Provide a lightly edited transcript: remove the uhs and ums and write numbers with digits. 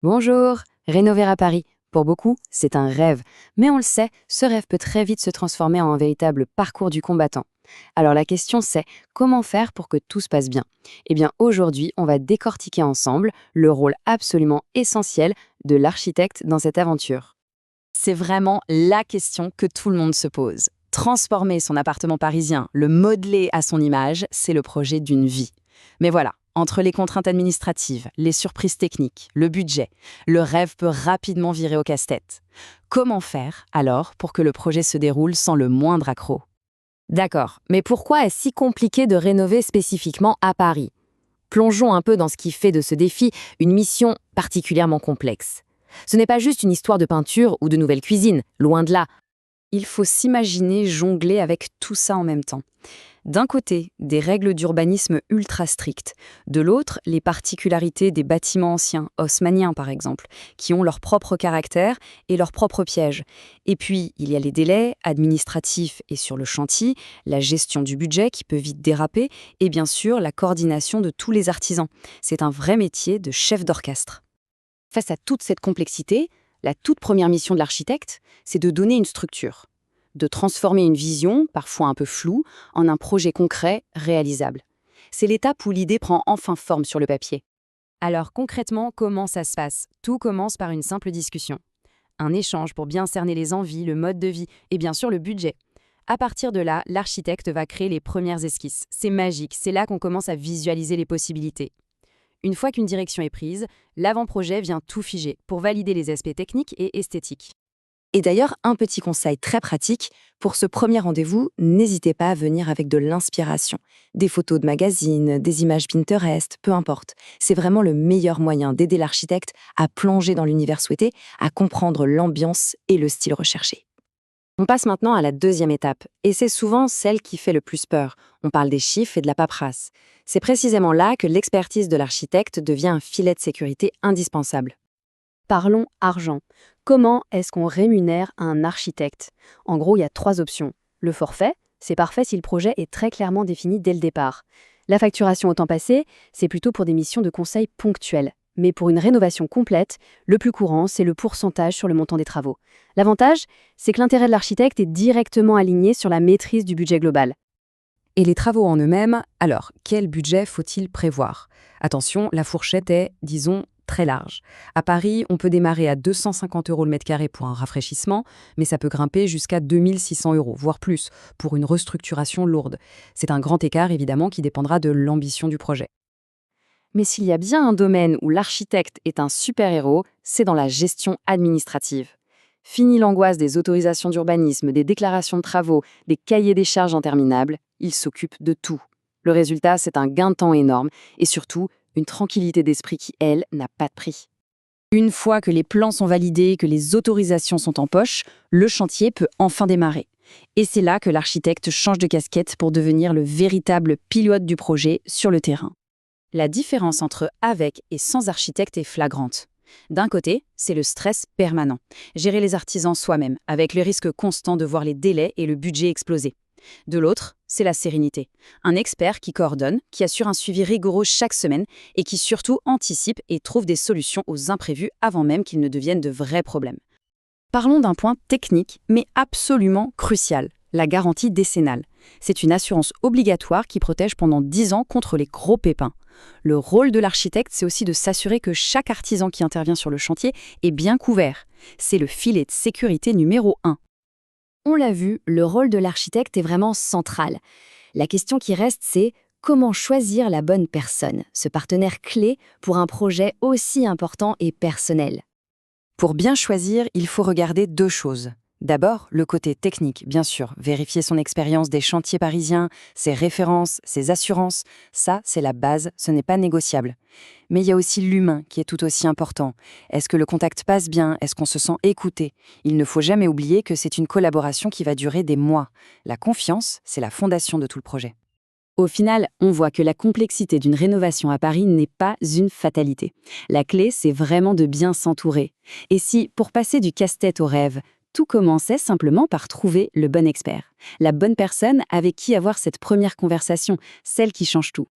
Bonjour, rénover à Paris. Pour beaucoup, c'est un rêve. Mais on le sait, ce rêve peut très vite se transformer en un véritable parcours du combattant. Alors la question c'est, comment faire pour que tout se passe bien? Eh bien aujourd'hui, on va décortiquer ensemble le rôle absolument essentiel de l'architecte dans cette aventure. C'est vraiment la question que tout le monde se pose. Transformer son appartement parisien, le modeler à son image, c'est le projet d'une vie. Mais voilà, entre les contraintes administratives, les surprises techniques, le budget, le rêve peut rapidement virer au casse-tête. Comment faire, alors, pour que le projet se déroule sans le moindre accroc? D'accord, mais pourquoi est-ce si compliqué de rénover spécifiquement à Paris? Plongeons un peu dans ce qui fait de ce défi une mission particulièrement complexe. Ce n'est pas juste une histoire de peinture ou de nouvelle cuisine, loin de là. Il faut s'imaginer jongler avec tout ça en même temps. D'un côté, des règles d'urbanisme ultra strictes. De l'autre, les particularités des bâtiments anciens, haussmanniens par exemple, qui ont leur propre caractère et leurs propres pièges. Et puis, il y a les délais administratifs et sur le chantier, la gestion du budget qui peut vite déraper, et bien sûr, la coordination de tous les artisans. C'est un vrai métier de chef d'orchestre. Face à toute cette complexité, la toute première mission de l'architecte, c'est de donner une structure, de transformer une vision, parfois un peu floue, en un projet concret, réalisable. C'est l'étape où l'idée prend enfin forme sur le papier. Alors concrètement, comment ça se passe? Tout commence par une simple discussion. Un échange pour bien cerner les envies, le mode de vie et bien sûr le budget. À partir de là, l'architecte va créer les premières esquisses. C'est magique, c'est là qu'on commence à visualiser les possibilités. Une fois qu'une direction est prise, l'avant-projet vient tout figer pour valider les aspects techniques et esthétiques. Et d'ailleurs, un petit conseil très pratique, pour ce premier rendez-vous, n'hésitez pas à venir avec de l'inspiration. Des photos de magazines, des images Pinterest, peu importe. C'est vraiment le meilleur moyen d'aider l'architecte à plonger dans l'univers souhaité, à comprendre l'ambiance et le style recherché. On passe maintenant à la deuxième étape, et c'est souvent celle qui fait le plus peur. On parle des chiffres et de la paperasse. C'est précisément là que l'expertise de l'architecte devient un filet de sécurité indispensable. Parlons argent. Comment est-ce qu'on rémunère un architecte? En gros, il y a trois options. Le forfait, c'est parfait si le projet est très clairement défini dès le départ. La facturation au temps passé, c'est plutôt pour des missions de conseil ponctuelles. Mais pour une rénovation complète, le plus courant, c'est le pourcentage sur le montant des travaux. L'avantage, c'est que l'intérêt de l'architecte est directement aligné sur la maîtrise du budget global. Et les travaux en eux-mêmes, alors, quel budget faut-il prévoir? Attention, la fourchette est, disons, très large. À Paris, on peut démarrer à 250 € le mètre carré pour un rafraîchissement, mais ça peut grimper jusqu'à 2600 €, voire plus, pour une restructuration lourde. C'est un grand écart, évidemment, qui dépendra de l'ambition du projet. Mais s'il y a bien un domaine où l'architecte est un super-héros, c'est dans la gestion administrative. Fini l'angoisse des autorisations d'urbanisme, des déclarations de travaux, des cahiers des charges interminables, il s'occupe de tout. Le résultat, c'est un gain de temps énorme et surtout une tranquillité d'esprit qui, elle, n'a pas de prix. Une fois que les plans sont validés, que les autorisations sont en poche, le chantier peut enfin démarrer. Et c'est là que l'architecte change de casquette pour devenir le véritable pilote du projet sur le terrain. La différence entre avec et sans architecte est flagrante. D'un côté, c'est le stress permanent. Gérer les artisans soi-même, avec le risque constant de voir les délais et le budget exploser. De l'autre, c'est la sérénité. Un expert qui coordonne, qui assure un suivi rigoureux chaque semaine et qui surtout anticipe et trouve des solutions aux imprévus avant même qu'ils ne deviennent de vrais problèmes. Parlons d'un point technique, mais absolument crucial, la garantie décennale. C'est une assurance obligatoire qui protège pendant 10 ans contre les gros pépins. Le rôle de l'architecte, c'est aussi de s'assurer que chaque artisan qui intervient sur le chantier est bien couvert. C'est le filet de sécurité numéro 1. On l'a vu, le rôle de l'architecte est vraiment central. La question qui reste, c'est comment choisir la bonne personne, ce partenaire clé pour un projet aussi important et personnel. Pour bien choisir, il faut regarder deux choses. D'abord, le côté technique, bien sûr. Vérifier son expérience des chantiers parisiens, ses références, ses assurances. Ça, c'est la base, ce n'est pas négociable. Mais il y a aussi l'humain qui est tout aussi important. Est-ce que le contact passe bien? Est-ce qu'on se sent écouté? Il ne faut jamais oublier que c'est une collaboration qui va durer des mois. La confiance, c'est la fondation de tout le projet. Au final, on voit que la complexité d'une rénovation à Paris n'est pas une fatalité. La clé, c'est vraiment de bien s'entourer. Et si, pour passer du casse-tête au rêve, tout commençait simplement par trouver le bon expert, la bonne personne avec qui avoir cette première conversation, celle qui change tout.